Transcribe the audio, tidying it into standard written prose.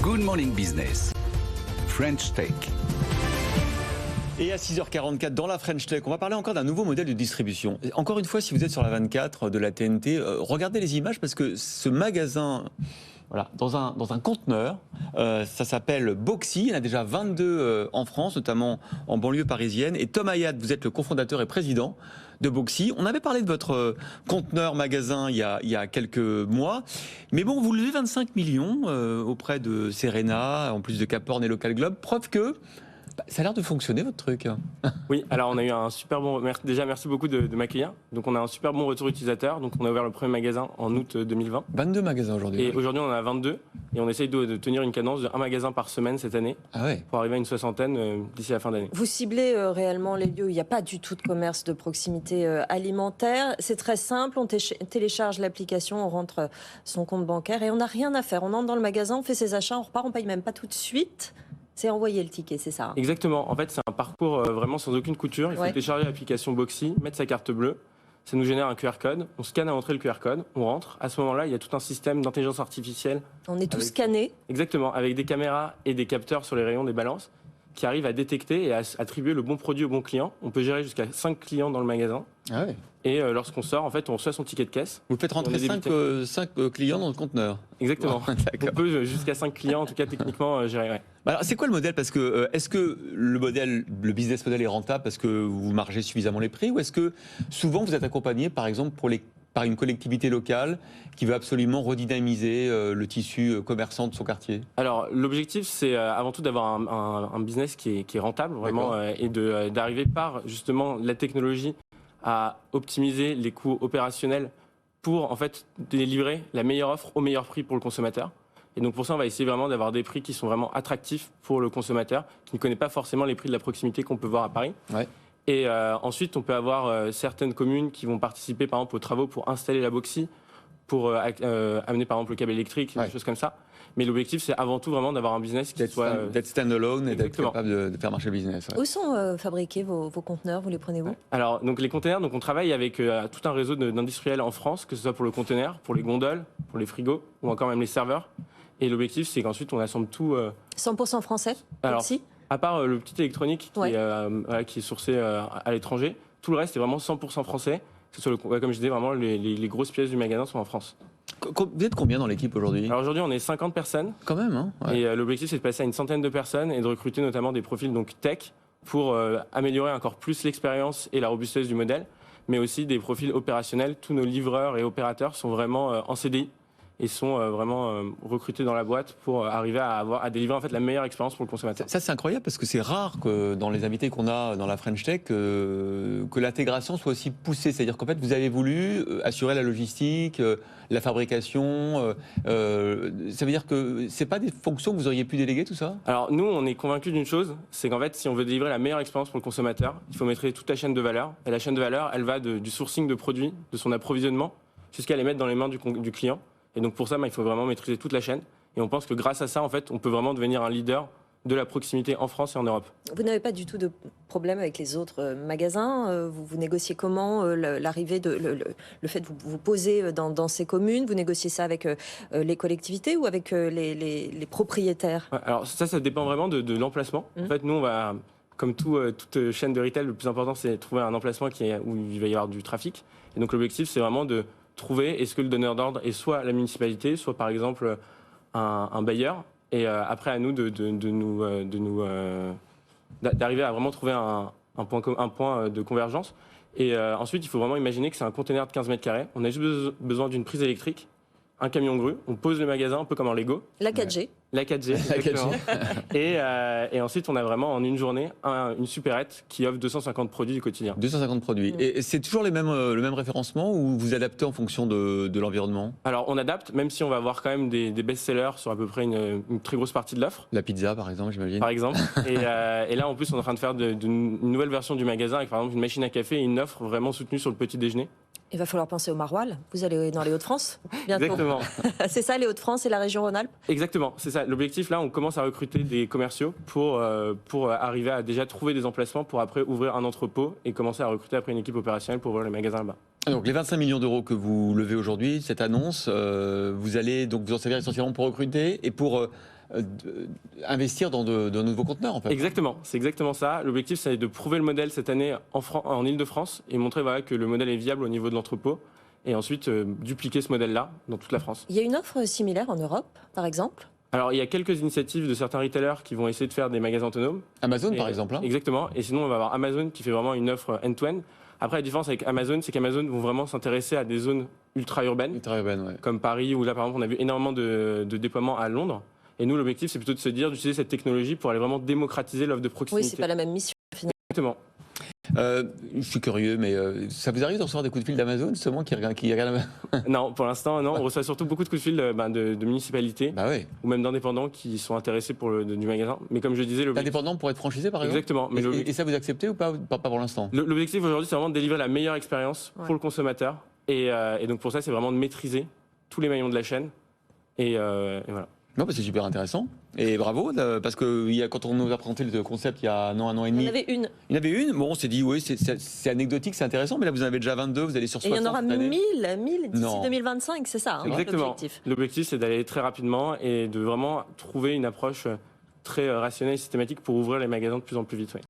Good Morning Business, French Tech. Et à 6h44, dans la French Tech, on va parler encore d'un nouveau modèle de distribution. Encore une fois, si vous êtes sur la 24 de la TNT, regardez les images parce que ce magasin, voilà, dans un conteneur, ça s'appelle Boxy. Il y en a déjà 22 en France, notamment en banlieue parisienne. Et Tom Hayat, vous êtes le cofondateur et président de Boxy. On avait parlé de votre conteneur magasin il y a quelques mois. Mais bon, vous levez 25 millions auprès de Serena, en plus de Cap Horn et Local Globe. Preuve que ça a l'air de fonctionner, votre truc. Oui, alors on a eu un super bon... Déjà, merci beaucoup de m'accueillir. Donc on a un super bon retour utilisateur. Donc on a ouvert le premier magasin en août 2020. 22 magasins aujourd'hui. Et aujourd'hui, on en a 22. Et on essaye de tenir une cadence de 1 magasin par semaine cette année. Ah ouais. Pour arriver à une soixantaine d'ici la fin d'année. Vous ciblez réellement les lieux où il n'y a pas du tout de commerce de proximité alimentaire. C'est très simple, on télécharge l'application, on rentre son compte bancaire et on n'a rien à faire. On entre dans le magasin, on fait ses achats, on repart, on paye même pas tout de suite. C'est envoyer le ticket, c'est ça? Exactement. En fait, c'est un parcours vraiment sans aucune couture. Il faut télécharger l'application Boxy, mettre sa carte bleue. Ça nous génère un QR code. On scanne à l'entrée le QR code. On rentre. À ce moment-là, il y a tout un système d'intelligence artificielle. On est tous scannés. Exactement. Avec des caméras et des capteurs sur les rayons des balances qui arrivent à détecter et à attribuer le bon produit au bon client. On peut gérer jusqu'à 5 clients dans le magasin. Ah ouais. Et lorsqu'on sort, en fait, on reçoit son ticket de caisse. Vous faites rentrer 5 clients dans le conteneur. Exactement. Oh, on peut jusqu'à 5 clients, en tout cas techniquement, gérer. Ouais. Alors, c'est quoi le modèle? Parce que est-ce que le business model est rentable parce que vous margez suffisamment les prix, ou est-ce que souvent vous êtes accompagné, par exemple, par une collectivité locale qui veut absolument redynamiser le tissu commerçant de son quartier? Alors, l'objectif, c'est avant tout d'avoir un business qui est rentable, vraiment, et d'arriver par, justement, la technologie à optimiser les coûts opérationnels pour, en fait, délivrer la meilleure offre au meilleur prix pour le consommateur. Et donc, pour ça, on va essayer vraiment d'avoir des prix qui sont vraiment attractifs pour le consommateur, qui ne connaît pas forcément les prix de la proximité qu'on peut voir à Paris. Ouais. Et ensuite, on peut avoir certaines communes qui vont participer, par exemple, aux travaux pour installer la Boxy, pour amener, par exemple, le câble électrique, des choses comme ça. Mais l'objectif, c'est avant tout vraiment d'avoir un business qui soit... d'être stand-alone et d'être capable de faire marcher le business. Ouais. Où sont fabriqués vos conteneurs? Vous les prenez où? Alors, donc, les conteneurs, donc, on travaille avec tout un réseau d'industriels en France, que ce soit pour le conteneur, pour les gondoles, pour les frigos, ou encore même les serveurs. Et l'objectif, c'est qu'ensuite, on assemble tout... 100% français? Alors, aussi à part le petit électronique qui est sourcé à l'étranger, tout le reste est vraiment 100% français. Que ce soit comme je disais, vraiment, les grosses pièces du magasin sont en France. Vous êtes combien dans l'équipe aujourd'hui? Alors aujourd'hui, on est 50 personnes. Quand même, hein. Ouais. Et l'objectif, c'est de passer à une centaine de personnes et de recruter notamment des profils donc tech pour améliorer encore plus l'expérience et la robustesse du modèle, mais aussi des profils opérationnels. Tous nos livreurs et opérateurs sont vraiment en CDI et sont vraiment recrutés dans la boîte pour arriver à délivrer en fait la meilleure expérience pour le consommateur. Ça, c'est incroyable parce que c'est rare que dans les invités qu'on a dans la French Tech, que l'intégration soit aussi poussée. C'est-à-dire qu'en fait, vous avez voulu assurer la logistique, la fabrication. Ça veut dire que c'est pas des fonctions que vous auriez pu déléguer, tout ça? Alors nous, on est convaincus d'une chose, c'est qu'en fait, si on veut délivrer la meilleure expérience pour le consommateur, il faut maîtriser toute la chaîne de valeur. Et la chaîne de valeur, elle va du sourcing de produits, de son approvisionnement, jusqu'à les mettre dans les mains du client. Et donc pour ça, il faut vraiment maîtriser toute la chaîne. Et on pense que grâce à ça, en fait, on peut vraiment devenir un leader de la proximité en France et en Europe. Vous n'avez pas du tout de problème avec les autres magasins? Vous négociez comment l'arrivée le fait de vous poser dans ces communes? Vous négociez ça avec les collectivités ou avec les propriétaires? Alors ça dépend vraiment de l'emplacement. En fait, nous, on va, comme toute chaîne de retail, le plus important, c'est de trouver un emplacement où il va y avoir du trafic. Et donc l'objectif, c'est vraiment de trouver est-ce que le donneur d'ordre est soit la municipalité, soit par exemple un bailleur. Et après, à nous d'arriver à vraiment trouver un point de convergence. Et ensuite, il faut vraiment imaginer que c'est un conteneur de 15 mètres carrés. On a juste besoin d'une prise électrique, un camion grue, on pose le magasin un peu comme en Lego. La 4G. La 4G, exactement. Et ensuite, on a vraiment en une journée une supérette qui offre 250 produits du quotidien. 250 produits. Et c'est toujours le même référencement ou vous adaptez en fonction de l'environnement? Alors, on adapte, même si on va avoir quand même des best-sellers sur à peu près une très grosse partie de l'offre. La pizza, par exemple, j'imagine. Par exemple. Et là, en plus, on est en train de faire une nouvelle version du magasin avec, par exemple, une machine à café et une offre vraiment soutenue sur le petit déjeuner. Il va falloir penser au maroilles. Vous allez dans les Hauts-de-France bientôt. Exactement. C'est ça, les Hauts-de-France et la région Rhône-Alpes? Exactement, c'est ça. L'objectif, là, on commence à recruter des commerciaux pour arriver à déjà trouver des emplacements pour après ouvrir un entrepôt et commencer à recruter après une équipe opérationnelle pour ouvrir les magasins là-bas. Donc les 25 millions d'euros que vous levez aujourd'hui, cette annonce, vous allez donc vous en servir essentiellement pour recruter et pour investir dans de nouveaux conteneurs, en fait. Exactement, c'est exactement ça. L'objectif, c'est de prouver le modèle cette année en Ile-de-France et montrer voilà, que le modèle est viable au niveau de l'entrepôt et ensuite dupliquer ce modèle-là dans toute la France. Il y a une offre similaire en Europe, par exemple? Alors, il y a quelques initiatives de certains retailers qui vont essayer de faire des magasins autonomes. Amazon, par exemple. Hein. Exactement. Et sinon, on va avoir Amazon qui fait vraiment une offre end-to-end. Après, la différence avec Amazon, c'est qu'Amazon vont vraiment s'intéresser à des zones ultra-urbaines, Ouais. comme Paris, où là, par exemple, on a vu énormément de déploiements à Londres. Et nous, l'objectif, c'est plutôt de se dire d'utiliser cette technologie pour aller vraiment démocratiser l'offre de proximité. Oui, c'est pas la même mission. Exactement. Je suis curieux, mais ça vous arrive de recevoir des coups de fil d'Amazon, justement, qui regardent... Non, pour l'instant, non. On reçoit surtout beaucoup de coups de fil de municipalités Bah ouais. ou même d'indépendants qui sont intéressés pour du magasin. Mais comme je disais, l'objectif... Indépendant pour être franchisé, par exemple. Exactement. Mais Et ça, vous acceptez ou pas pour l'instant? L'objectif aujourd'hui, c'est vraiment de délivrer la meilleure expérience pour le consommateur. Et donc pour ça, c'est vraiment de maîtriser tous les maillons de la chaîne. Et voilà. Non, c'est super intéressant. Et bravo, parce que quand on nous a présenté le concept il y a un an et demi. Il y en avait une. Il y en avait une. Bon, on s'est dit, oui, c'est anecdotique, c'est intéressant, mais là, vous en avez déjà 22, vous allez sur 60. Et il y en aura cette année. 1000 d'ici Non. 2025, c'est ça, hein, Exactement. l'objectif. L'objectif, c'est d'aller très rapidement et de vraiment trouver une approche très rationnelle et systématique pour ouvrir les magasins de plus en plus vite. Oui.